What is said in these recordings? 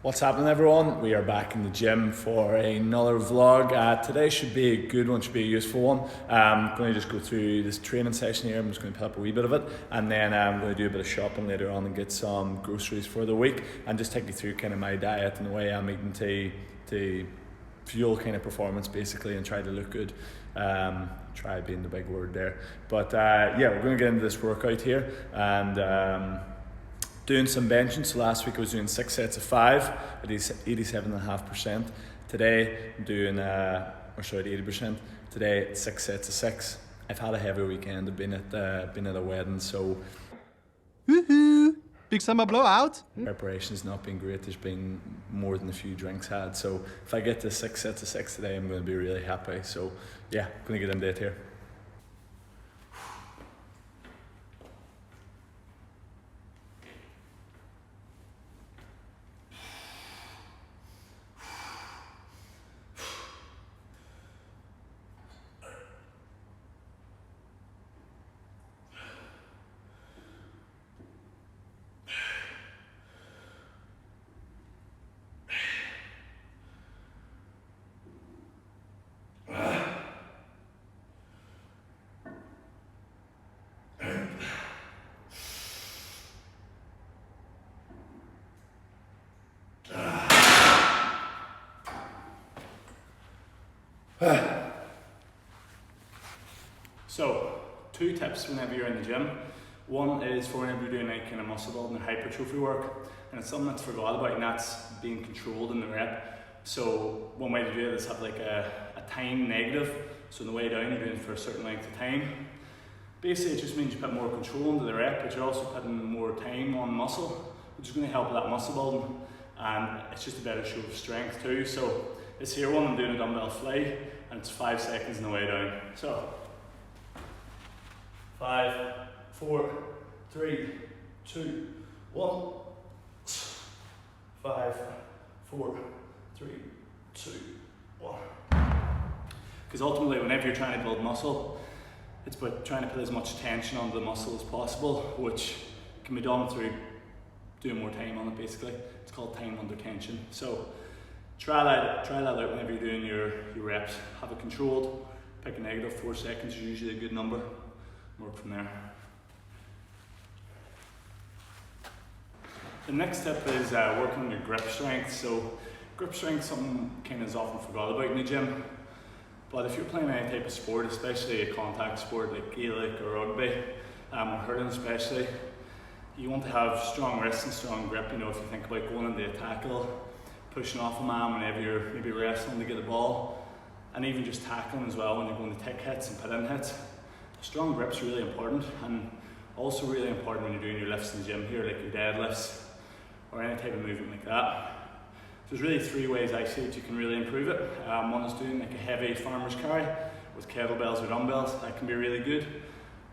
What's happening, everyone? We are back in the gym for another vlog. Today should be a good one, should be a useful one. I'm going to just go through this training session here. I'm just going to put up a wee bit of it, and then I'm going to do a bit of shopping later on and get some groceries for the week and just take you through kind of my diet and the way I'm eating to fuel kind of performance basically and try to look good. Try being the big word there. But yeah, we're going to get into this workout here and doing some benching. So last week I was doing 6 sets of 5 at 87.5%. Today I'm doing, 80%. Today it's 6 sets of 6. I've had a heavy weekend. I've been at a wedding, so woohoo! Big summer blowout. Preparation's not been great. There's been more than a few drinks had. So if I get to 6 sets of 6 today, I'm going to be really happy. So yeah, I'm going to get into it here. So, 2 tips whenever you're in the gym. One is for whenever you're doing any kind of muscle building or hypertrophy work, and it's something that's forgot about, and that's being controlled in the rep. So one way to do it is have like a time negative. So on the way down you're doing it for a certain length of time. Basically it just means you put more control into the rep, but you're also putting more time on muscle, which is going to help with that muscle building, and it's just a better show of strength too. So this here one, I'm doing a dumbbell fly, and it's 5 seconds on the way down. So 5, 4, 3, 2, 1. 5, 4, 3, 2, 1. Because ultimately, whenever you're trying to build muscle, it's about trying to put as much tension onto the muscle as possible, which can be done through doing more time on it. Basically, it's called time under tension. So try that out whenever you're doing your reps. Have it controlled. Pick a negative. 4 seconds is usually a good number. Work from there. The next tip is working on your grip strength. So grip strength is something kind of is often forgot about in the gym, but if you're playing any type of sport, especially a contact sport like Gaelic or rugby, or hurling especially, you want to have strong wrists and strong grip. You know, if you think about going into a tackle, pushing off a man whenever you're maybe wrestling to get the ball, and even just tackling as well when you're going to take hits and put in hits. Strong grip's really important, and also really important when you're doing your lifts in the gym here, like your deadlifts or any type of movement like that. There's really 3 ways I see that you can really improve it. One is doing like a heavy farmer's carry with kettlebells or dumbbells. That can be really good.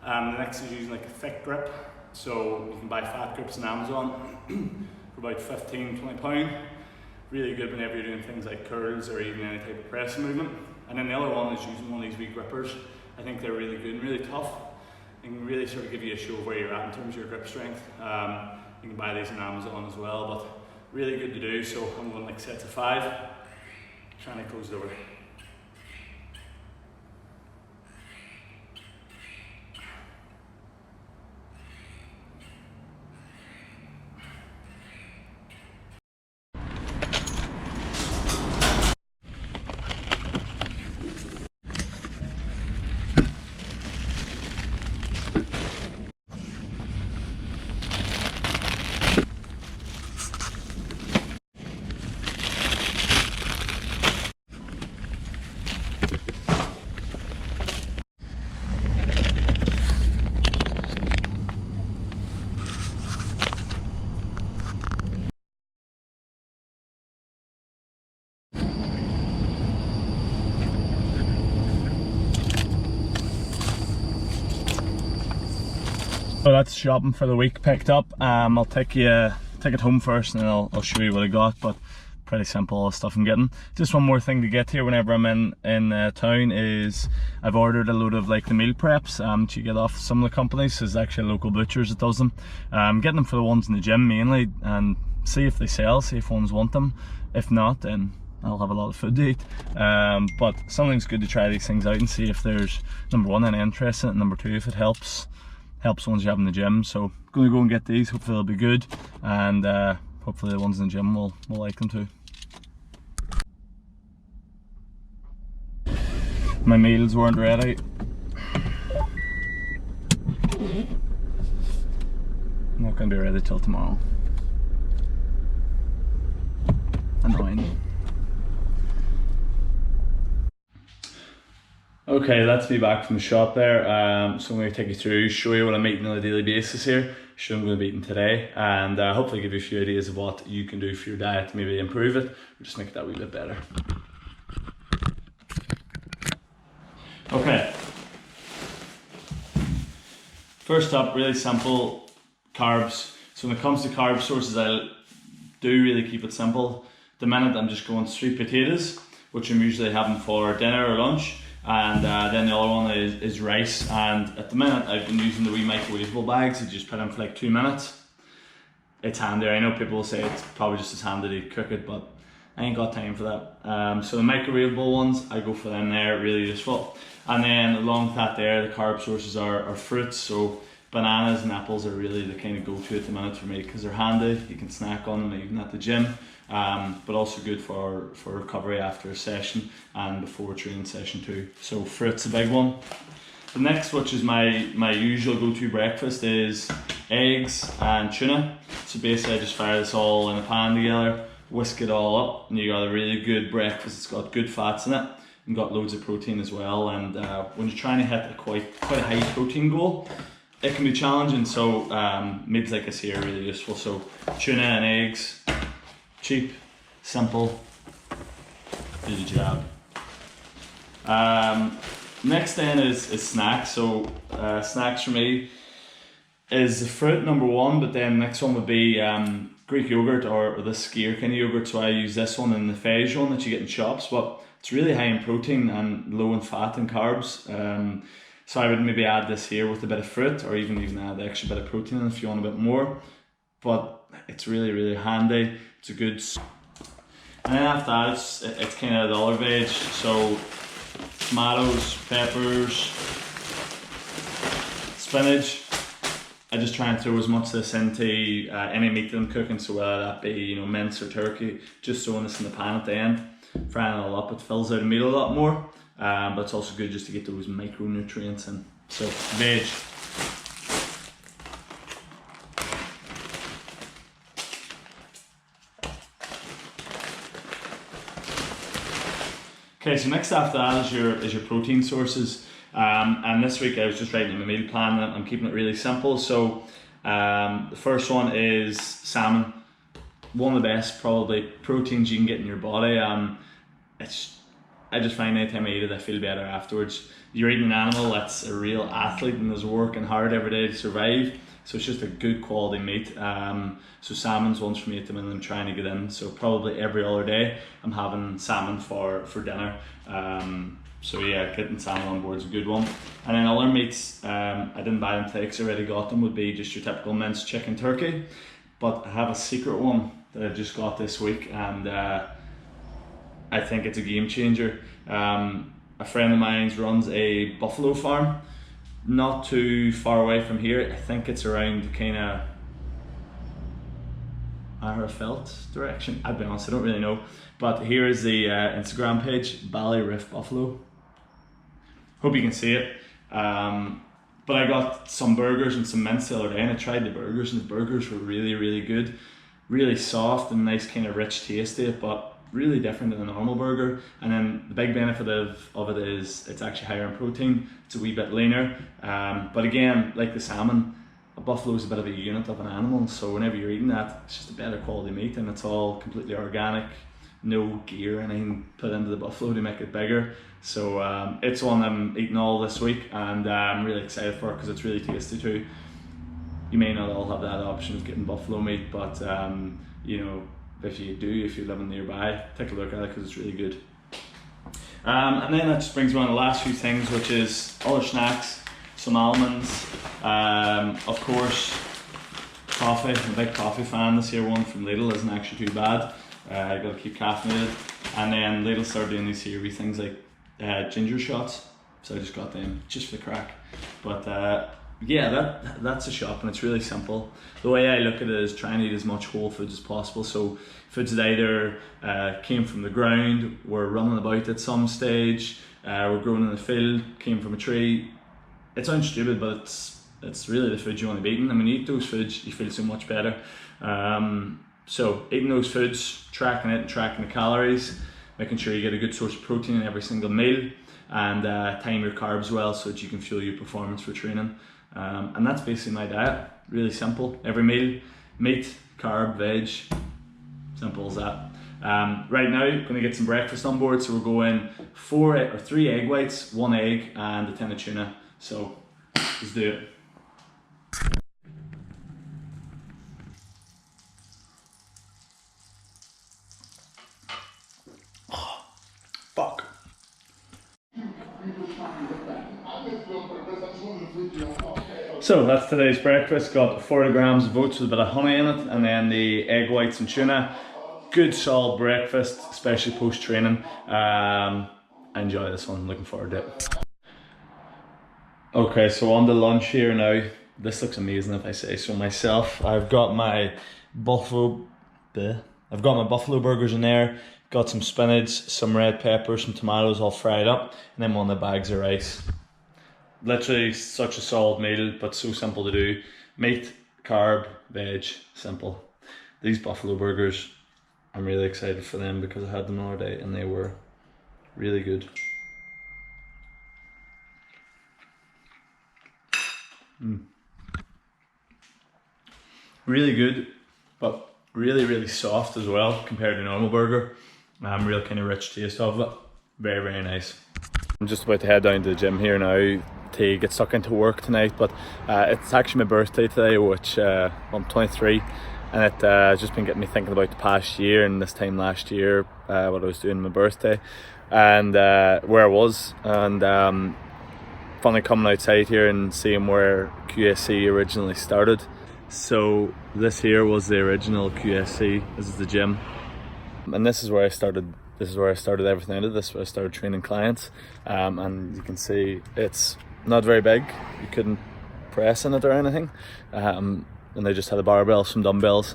The next is using like a thick grip. So you can buy fat grips on Amazon for about 15-20 pounds. Really good whenever you're doing things like curls or even any type of pressing movement. And then the other one is using one of these wee grippers. I think they're really good and really tough, and can really sort of give you a show of where you're at in terms of your grip strength. You can buy these on Amazon as well, but really good to do. So I'm going like sets of 5, trying to close the door. So that's shopping for the week picked up. I'll take it home first and then I'll show you what I got, but pretty simple stuff I'm getting. Just one more thing to get here whenever I'm in town is I've ordered a load of like the meal preps that you get off some of the companies. There's actually local butchers that does them. I'm getting them for the ones in the gym mainly, and see if they sell, see if ones want them. If not, then I'll have a lot of food to eat. But sometimes good to try these things out and see if there's, number one, any interest in it, and number two, if it helps ones you have in the gym. So I'm gonna go and get these, hopefully they'll be good, and hopefully the ones in the gym will like them too. My meals weren't ready. Not gonna be ready till tomorrow. Annoying. Okay, that's me back from the shop there. So I'm going to take you through, show you what I'm eating on a daily basis here, show you what I'm going to be eating today, and hopefully give you a few ideas of what you can do for your diet to maybe improve it, or just make it that wee bit better. Okay. First up, really simple, carbs. So when it comes to carb sources, I do really keep it simple. At the minute I'm just going sweet potatoes, which I'm usually having for dinner or lunch. And then the other one is rice, and at the minute I've been using the wee microwavable bags. You just put in for like 2 minutes. It's handy. I know people will say it's probably just as handy to cook it, but I ain't got time for that. So the microwavable ones, I go for them there, really useful. And then along with that there, the carb sources are fruits. So bananas and apples are really the kind of go-to at the minute for me, because they're handy. You can snack on them even at the gym. But also good for recovery after a session and before training session too. So fruit's a big one. The next, which is my usual go-to breakfast, is eggs and tuna. So basically I just fire this all in a pan together, whisk it all up, and you got a really good breakfast. It's got good fats in it and got loads of protein as well. And when you're trying to hit a quite a high protein goal, it can be challenging. So meals like this here are really useful. So tuna and eggs. Cheap, simple, do the job. Next then is snacks. So snacks for me is the fruit, number one, but then next one would be Greek yogurt or the skyr kind of yogurt. So I use this one and the Fage one that you get in shops, but it's really high in protein and low in fat and carbs. So I would maybe add this here with a bit of fruit, or even add the extra bit of protein if you want a bit more. But it's really, really handy. It's a good. And then after that, it's kind of the other veg. So tomatoes, peppers, spinach. I just try and throw as much of this into any meat that I'm cooking. So whether that be mince or turkey, just throwing this in the pan at the end, frying it all up. It fills out a meal a lot more. But it's also good just to get those micronutrients in. So veg. Okay, so next after that is your protein sources, and this week I was just writing my meal plan and I'm keeping it really simple. So the first one is salmon, one of the best probably proteins you can get in your body. I just find anytime I eat it I feel better afterwards. You're eating an animal that's a real athlete and is working hard every day to survive, so it's just a good quality meat. So salmon's one's for me at the minute I'm trying to get in, so probably every other day I'm having salmon for dinner. So yeah, getting salmon on board is a good one. And then other meats, I didn't buy them today because I already got them, would be just your typical minced chicken, turkey. But I have a secret one that I just got this week, and I think it's a game changer. A friend of mine runs a buffalo farm not too far away from here. I think it's around kind of Arafelt direction. I'll be honest, I don't really know. But here is the Instagram page, Ballyriff Buffalo. Hope you can see it. But I got some burgers and some mince the other day, and I tried the burgers, and the burgers were really, really good. Really soft and nice kind of rich taste to it, but really different than a normal burger. And then the big benefit of it is it's actually higher in protein. It's a wee bit leaner. But again, like the salmon, a buffalo is a bit of a unit of an animal, so whenever you're eating that, it's just a better quality meat, and it's all completely organic, no gear or anything put into the buffalo to make it bigger. So it's one I'm eating all this week, and I'm really excited for it because it's really tasty too. You may not all have that option of getting buffalo meat, but you know, if you live nearby, take a look at it because it's really good. And then that just brings me on the last few things, which is other snacks, some almonds, of course Coffee, I'm a big coffee fan. This here one from Lidl isn't actually too bad. I gotta keep caffeinated. And then Lidl started doing these here wee things like ginger shots. So I just got them just for the crack. But yeah, that's a shop and it's really simple. The way I look at it is trying to eat as much whole foods as possible. So foods that either came from the ground, were running about at some stage, were grown in the field, came from a tree. It sounds stupid, but it's really the food you want to be eating. And when you eat those foods, you feel so much better. So eating those foods, tracking it, tracking the calories, making sure you get a good source of protein in every single meal, and time your carbs well so that you can fuel your performance for training. And that's basically my diet. Really simple. Every meal, meat, carb, veg. Simple as that. Right now, going to get some breakfast on board. So we're going 3 egg whites, 1 egg, and a tin of tuna. So let's do it. Oh, fuck. So that's today's breakfast. Got 40 grams of oats with a bit of honey in it, and then the egg whites and tuna. Good solid breakfast, especially post training. I enjoy this one, looking forward to it. Okay, so on to lunch here now. This looks amazing if I say so myself. I've got my buffalo burgers in there. Got some spinach, some red pepper, some tomatoes all fried up, and then one of the bags of rice. Literally such a solid meal, but so simple to do. Meat, carb, veg, simple. These buffalo burgers, I'm really excited for them because I had them the other day and they were really good. Really good, but really soft as well compared to a normal burger. Real kind of rich taste of it. Very nice. I'm just about to head down to the gym here now to get stuck into work tonight, but it's actually my birthday today, which I'm 23, and it just been getting me thinking about the past year and this time last year, what I was doing on my birthday and where I was, and finally coming outside here and seeing where QSC originally started. So this here was the original QSC. This is the gym, and this is where I started. This is where I started everything out of this. Where I started training clients, and you can see it's not very big. You couldn't press in it or anything, and they just had a barbell, some dumbbells.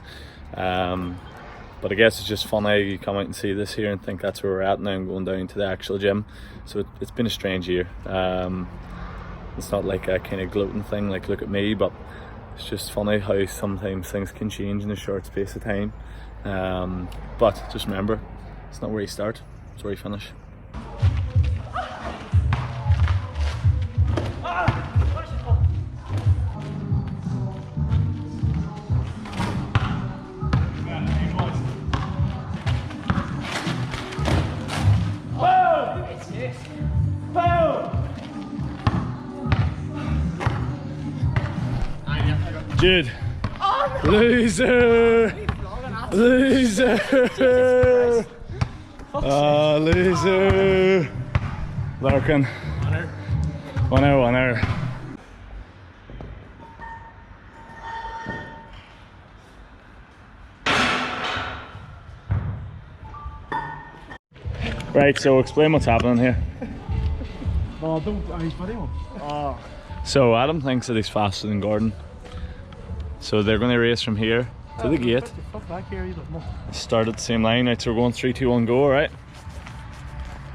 But I guess it's just funny. You come out and see this here and think that's where we're at. Now I'm going down to the actual gym. So it's been a strange year. It's not like a kind of gloating thing, like look at me, but it's just funny how sometimes things can change in a short space of time. But just remember, it's not where you start, it's where you finish. Dude, loser, loser, oh, loser, Larkin, winner. Right, so explain what's happening here. Oh, he's video. Oh. So Adam thinks that he's faster than Gordon. So they're going to race from here to the gate. Start at the same line. Right, so we're going 3, 2, 1, go, alright?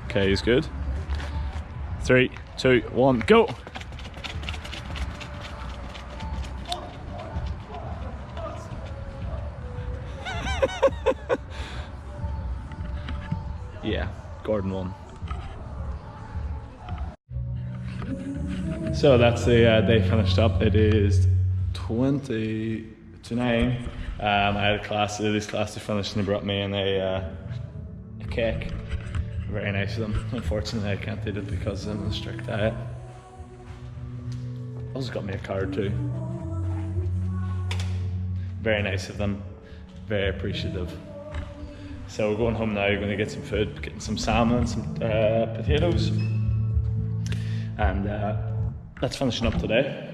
Okay, he's good. 3, 2, 1, go! Yeah, Gordon won. So that's the day finished up. It is 20 to 9. I had a class, this class to finish, and they brought me in a cake. Very nice of them. Unfortunately I can't eat it because I'm on a strict diet. Also got me a card too. Very nice of them. Very appreciative. So we're going home now, we're going to get some food, getting some salmon, some potatoes. And that's finishing up today.